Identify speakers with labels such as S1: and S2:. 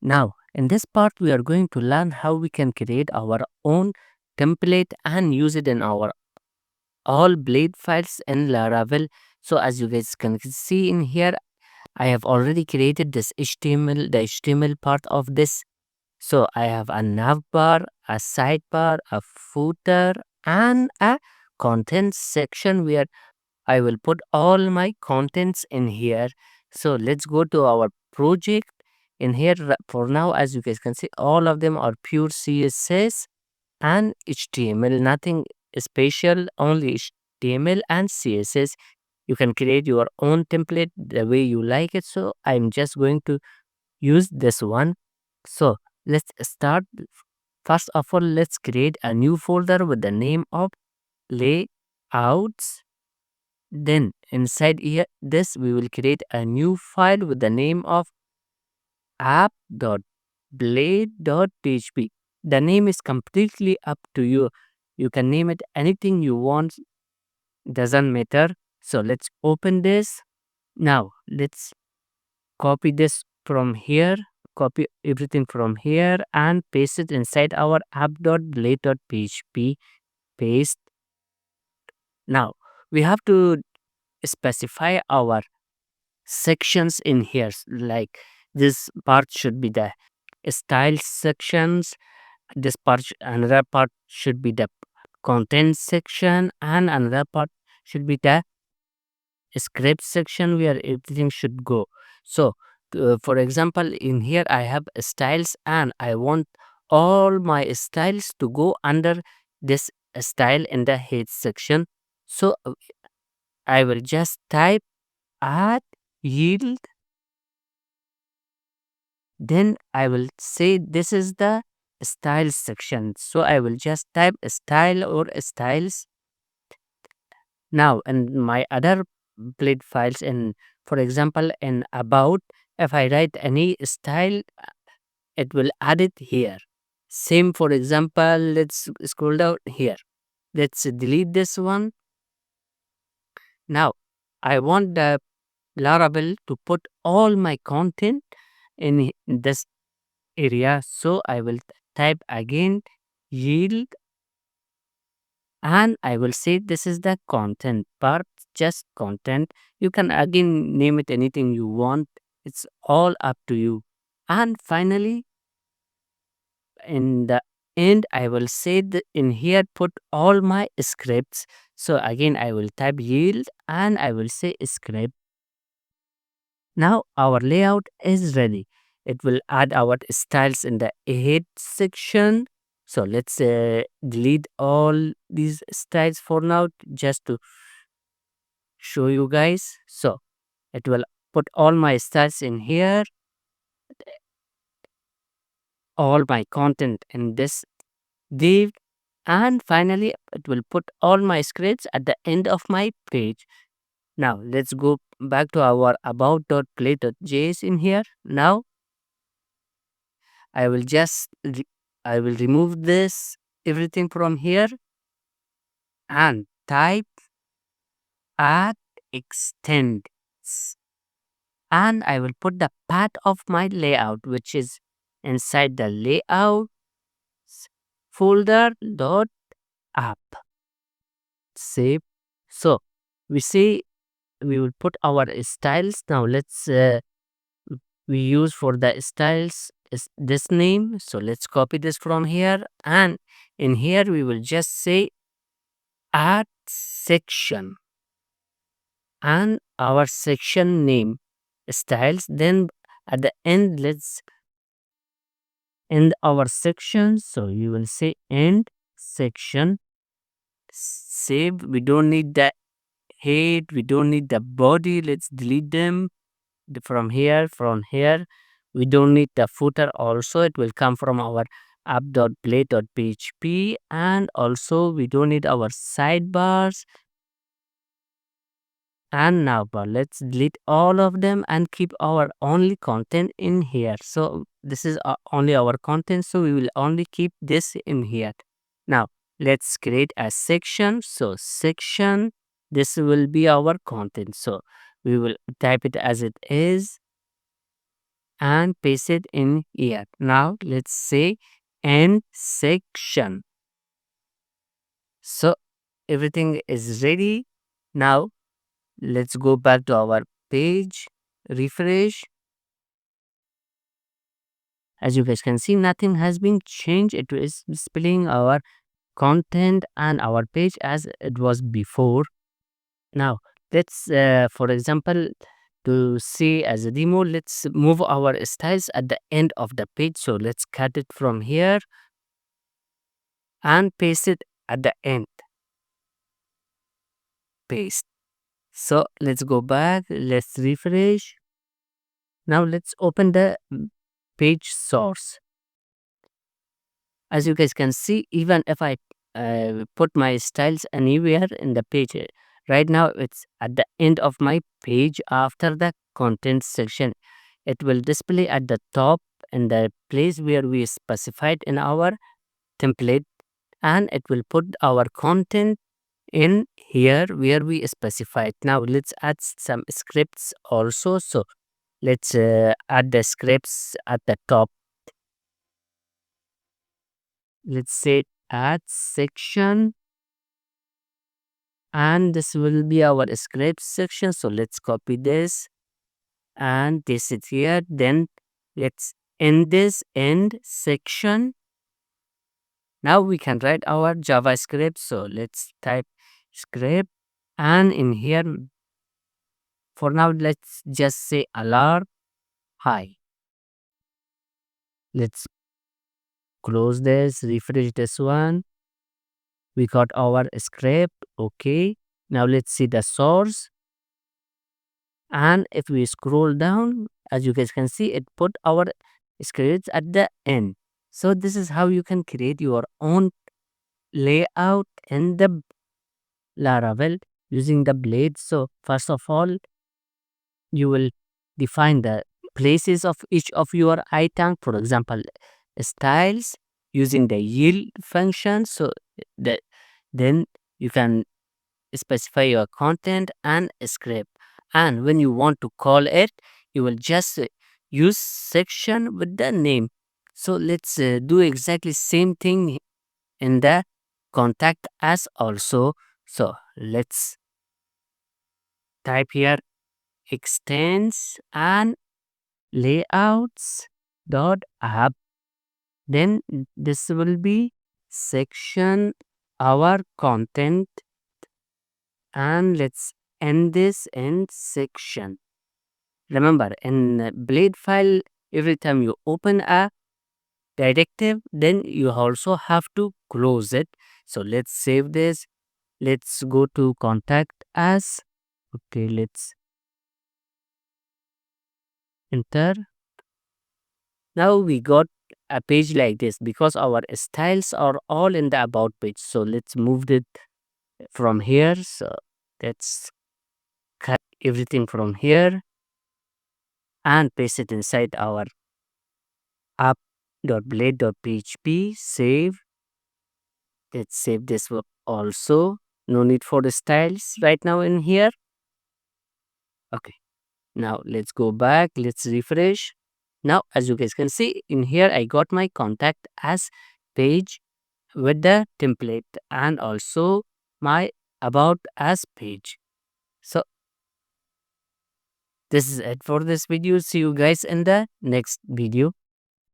S1: Now, in this part, we are going to learn how we can create our own template and use it in our all blade files in Laravel. So as you guys can see in here, I have already created this HTML, the HTML part of this. So I have a navbar, a sidebar, a footer, and a content section where I will put all my contents in here. So let's go to our project. In here for now, as you guys can see, all of them are pure CSS and HTML, nothing special, only HTML and CSS. You can create your own template the way you like it. So I'm just going to use this one. So let's start. First of all, let's create a new folder with the name of layouts. Then inside here, this we will create a new file with the name of app.blade.php. The name is completely up to you. You can name it anything you want, doesn't matter. So let's open this. Now let's copy this from here, copy everything from here and paste it inside our app.blade.php. Paste. Now we have to specify our sections in here. Like this part should be the style sections, this part another part should be the content section, and another part should be the script section where everything should go. So for example, in here I have styles and I want all my styles to go under this style in the head section. So I will just type add yield. Then I will say this is the style section. So I will just type style or styles. Now in my other blade files, in for example in about, if I write any style, it will add it here. Same for example, let's scroll down here. Let's delete this one. Now I want the Laravel to put all my content in this area. So I will type again yield and I will say this is the content part, just content. You can again name it anything you want. It's all up to you. And finally, in the end, I will say that in here put all my scripts. So again, I will type yield and I will say script. Now our layout is ready. It will add our styles in the head section. So let's delete all these styles for now just to show you guys. So it will put all my styles in here, all my content in this div, and finally it will put all my scripts at the end of my page. Now let's go back to our about.play.js in here. Now I will just I will remove this everything from here and type add extend, and I will put the path of my layout which is inside the layout folder dot app. Save. So we see we will put our styles. Now let's we use for the styles is this name. So let's copy this from here and in here we will just say add section and our section name styles. Then at the end let's end our section. So you will say end section. Save. We don't need the head, we don't need the body. Let's delete them from here. From here we don't need the footer also, it will come from our app.play.php, and also we don't need our sidebars and navbar. Let's delete all of them and keep our only content in here. So this is only our content, so we will only keep this in here. Now let's create a section. So section, this will be our content. So we will type it as it is and paste it in here. Now let's say end section. So everything is ready. Now let's go back to our page, refresh. As you guys can see, nothing has been changed. It is displaying our content and our page as it was before. Now let's for example, to see as a demo, let's move our styles at the end of the page. So let's cut it from here and paste it at the end. Paste. So let's go back, let's refresh. Now let's open the page source. As you guys can see, even if I put my styles anywhere in the page, right now it's at the end of my page after the content section. It will display at the top in the place where we specified in our template, and it will put our content in here where we specified. Now let's add some scripts also. So let's add the scripts at the top. Let's say add section, and this will be our script section. So let's copy this and paste it here. Then let's end this end section. Now we can write our JavaScript. So let's type script, and in here for now let's just say alarm hi. Let's close this, refresh this one. We got our script. Okay. Now let's see the source. And if we scroll down, as you guys can see, it put our scripts at the end. So this is how you can create your own layout in the Laravel using the blade. So first of all, you will define the places of each of your item. For example, styles using the yield function. So that then you can specify your content and script. And when you want to call it, you will just use section with the name. So let's do exactly same thing in the contact as also. So let's type here extends and layouts dot app. Then this will be section our content, and let's end this in section. Remember, in blade file, every time you open a directive, then you also have to close it. So let's save this. Let's go to contact as. Okay, let's enter. Now we got a page like this because our styles are all in the about page. So let's move it from here. So let's cut everything from here and paste it inside our app.blade.php. Save. Let's save this one also. No need for the styles right now in here. Okay. Now let's go back. Let's refresh. Now, as you guys can see in here, I got my contact as page with the template and also my about as page. So this is it for this video. See you guys in the next video.